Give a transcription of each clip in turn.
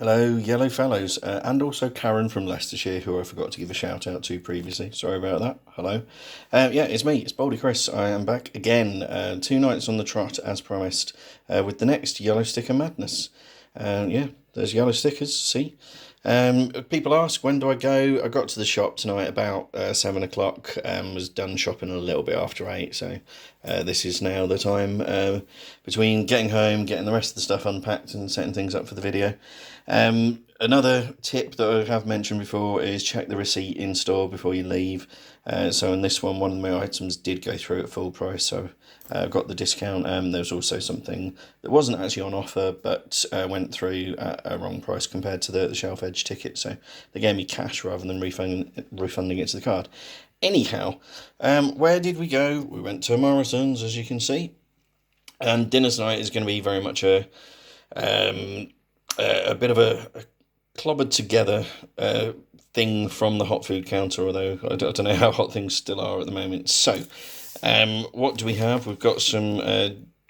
Hello, Yellow Fellows, and also Karen from Leicestershire, who I forgot to give a shout out to previously. Sorry about that. Hello. Yeah, it's me, it's Baldy Chris. I am back again, 2 nights on the trot as promised, with the next Yellow Sticker Madness. Yeah, there's yellow stickers, see? People ask, when do I go? I got to the shop tonight about 7 o'clock, was done shopping a little bit after 8, so this is now the time between getting home, getting the rest of the stuff unpacked and setting things up for the video. Another tip that I have mentioned before is check the receipt in store before you leave. So in this one of my items did go through at full price, so I got the discount. There was also something that wasn't actually on offer, but went through at a wrong price compared to the shelf edge ticket, so they gave me cash rather than refunding it to the card. Anyhow, where did we go? We went to Morrisons, as you can see, and dinner tonight is going to be very much a bit of a clobbered together thing from the hot food counter, although I don't know how hot things still are at the moment. So, what do we have? We've got some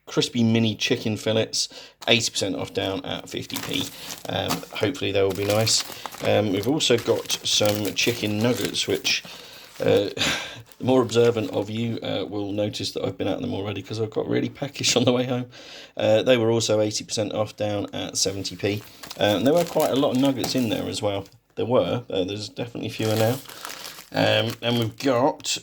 crispy mini chicken fillets, 80% off down at 50p. Hopefully they will be nice. We've also got some chicken nuggets, which the more observant of you will notice that I've been at them already because I've got really peckish on the way home. They were also 80% off down at 70p. And there were quite a lot of nuggets in there as well. There's definitely fewer now. And we've got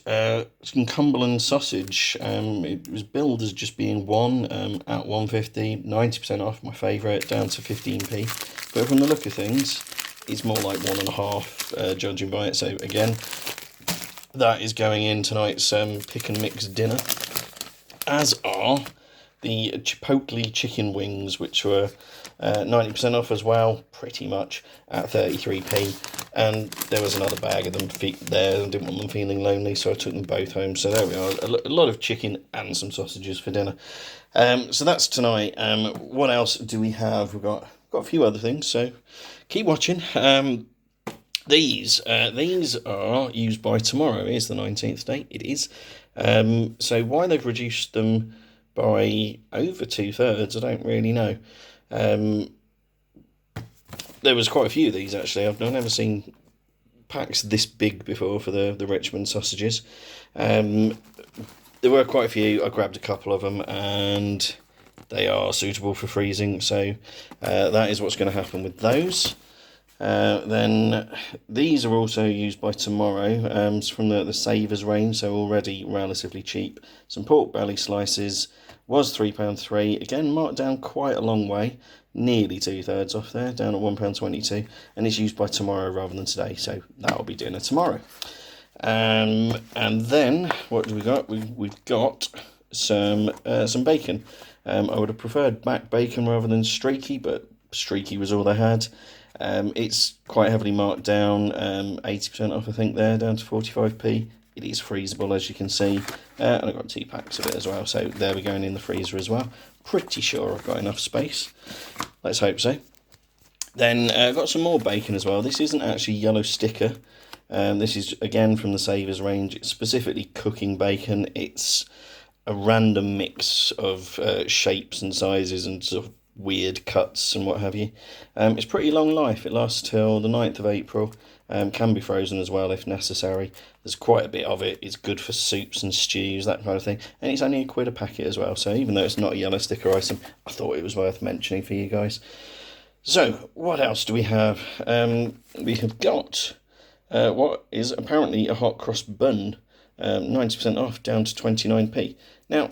some Cumberland sausage. It was billed as just being one at 150, 90% off, my favourite, down to 15p. But from the look of things, it's more like 1.5, judging by it. So again, that is going in tonight's pick and mix dinner, as are the Chipotle chicken wings, which were 90% off as well, pretty much, at 33p. And there was another bag of them there. I didn't want them feeling lonely, so I took them both home. So there we are, a lot of chicken and some sausages for dinner. So that's tonight. What else do we have? We've got a few other things, so keep watching. These are used by tomorrow. It is the 19th date. It is. So why they've reduced them by over 2/3, I don't really know. There was quite a few of these, actually. I've never seen packs this big before for the Richmond sausages. There were quite a few. I grabbed a couple of them, and they are suitable for freezing. So that is what's going to happen with those. Then these are also used by tomorrow. It's from the Savers range, so already relatively cheap. Some pork belly slices was £3.3. Again, marked down quite a long way, nearly 2/3 off there, down at £1.22, and it's used by tomorrow rather than today, so that'll be dinner tomorrow. And then what do we got? We've got some bacon. I would have preferred back bacon rather than streaky, but streaky was all they had. It's quite heavily marked down, 80% off I think there, down to 45p. It is freezable, as you can see, and I've got 2 packs of it as well, so they'll be going in the freezer as well. Pretty sure I've got enough space. Let's hope so. Then I've got some more bacon as well. This isn't actually yellow sticker. This is, again, from the Savers range. It's specifically cooking bacon. It's a random mix of shapes and sizes and sort of weird cuts and what have you. It's pretty long life. It lasts till the 9th of April. Can be frozen as well if necessary. There's quite a bit of it. It's good for soups and stews, that kind of thing. And it's only £1 a packet as well. So even though it's not a yellow sticker item, I thought it was worth mentioning for you guys. So what else do we have? We have got what is apparently a hot cross bun. 90% off, down to 29p. Now,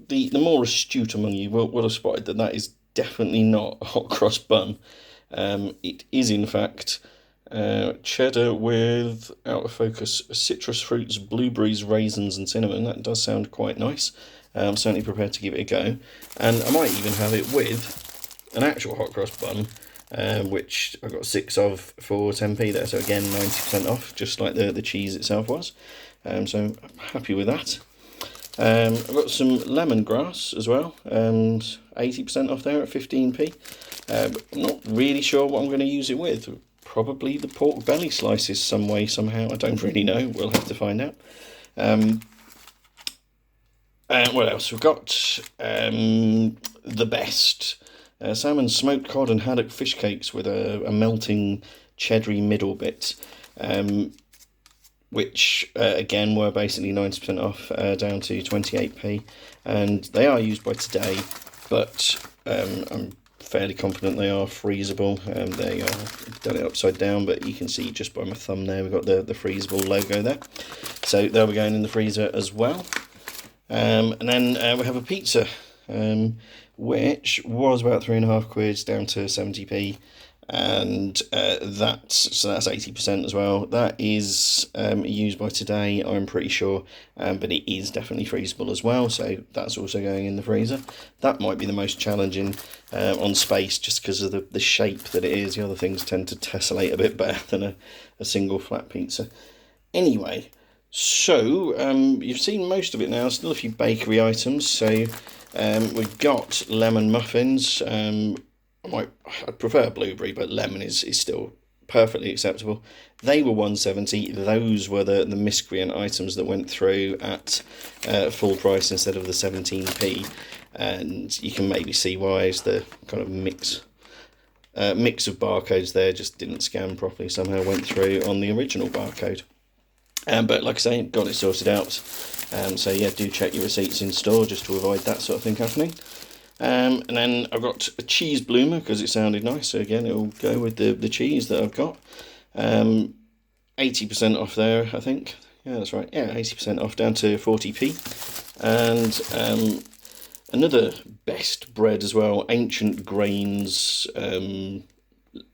the more astute among you will have spotted that is definitely not a hot cross bun. It is, in fact, cheddar with, out of focus, citrus fruits, blueberries, raisins and cinnamon. That does sound quite nice. I'm certainly prepared to give it a go. And I might even have it with an actual hot cross bun, which I got 6 of for 10p there. So again, 90% off, just like the cheese itself was. So I'm happy with that. I've got some lemongrass as well, 80% off there at 15p. But I'm not really sure what I'm going to use it with. Probably the pork belly slices some way, somehow. I don't really know. We'll have to find out. What else? We've got the best salmon, smoked cod and haddock fish cakes with a melting cheddary middle bit, which again were basically 90% off, down to 28p, and they are used by today, but I'm fairly confident they are freezable. They are done it upside down, but you can see just by my thumb there we've got the freezable logo there, so they'll be going in the freezer as well. And then we have a pizza, which was about £3.50 down to 70p, and that's 80% as well. That is used by today, I'm pretty sure, but it is definitely freezable as well, so that's also going in the freezer. That might be the most challenging on space, just because of the shape that it is. The other things tend to tessellate a bit better than a single flat pizza. Anyway, so you've seen most of it now. Still a few bakery items. So we've got lemon muffins. I'd prefer blueberry, but lemon is still perfectly acceptable. They were £1.70. Those were the miscreant items that went through at full price instead of the 17p, and you can maybe see why. As the kind of mix of barcodes there just didn't scan properly, somehow went through on the original barcode. But like I say, got it sorted out. So yeah, do check your receipts in store just to avoid that sort of thing happening. And then I've got a cheese bloomer because it sounded nice, so again it'll go with the cheese that I've got. 80% off there, I think. Yeah, that's right. Yeah, 80% off, down to 40p. And another best bread as well, Ancient Grains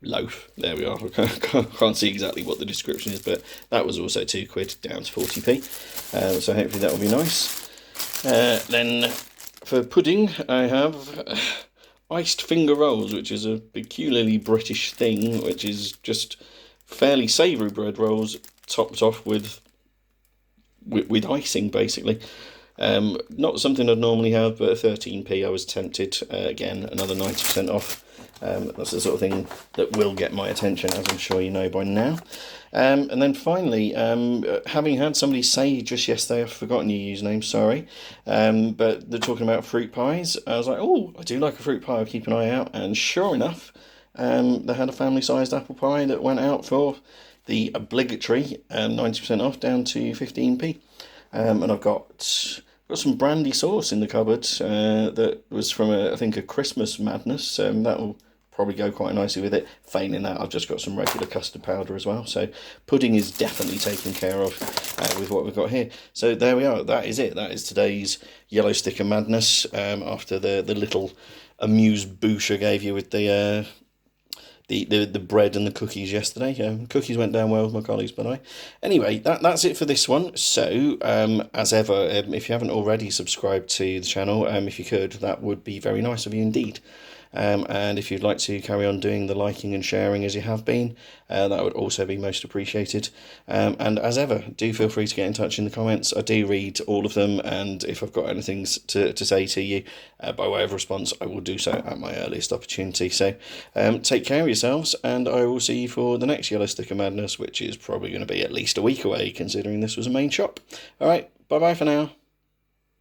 loaf. There we are. I can't see exactly what the description is, but that was also £2, down to 40p. So hopefully that will be nice. Then for pudding, I have iced finger rolls, which is a peculiarly British thing, which is just fairly savoury bread rolls topped off with icing, basically. Not something I'd normally have, but at 13p I was tempted. Again, another 90% off. That's the sort of thing that will get my attention, as I'm sure you know by now. And then finally, having had somebody say just yesterday, I've forgotten your username, sorry, but they're talking about fruit pies. I was like, oh, I do like a fruit pie, I'll keep an eye out. And sure enough, they had a family-sized apple pie that went out for the obligatory 90% off, down to 15p. And I've got some brandy sauce in the cupboard that was from I think a Christmas Madness. That will probably go quite nicely with it. Failing that, I've just got some regular custard powder as well. So pudding is definitely taken care of with what we've got here. So there we are. That is it. That is today's Yellow Sticker Madness. After the little amuse-bouche I gave you with the bread and the cookies yesterday. Cookies went down well with my colleagues, but anyway, that's it for this one. So as ever, if you haven't already subscribed to the channel, if you could, that would be very nice of you indeed. And if you'd like to carry on doing the liking and sharing as you have been, that would also be most appreciated. And as ever, do feel free to get in touch in the comments. I do read all of them, and if I've got anything to say to you by way of response, I will do so at my earliest opportunity. So take care of yourselves, and I will see you for the next Yellow Sticker Madness, which is probably going to be at least a week away, considering this was a main shop. Alright, bye bye for now.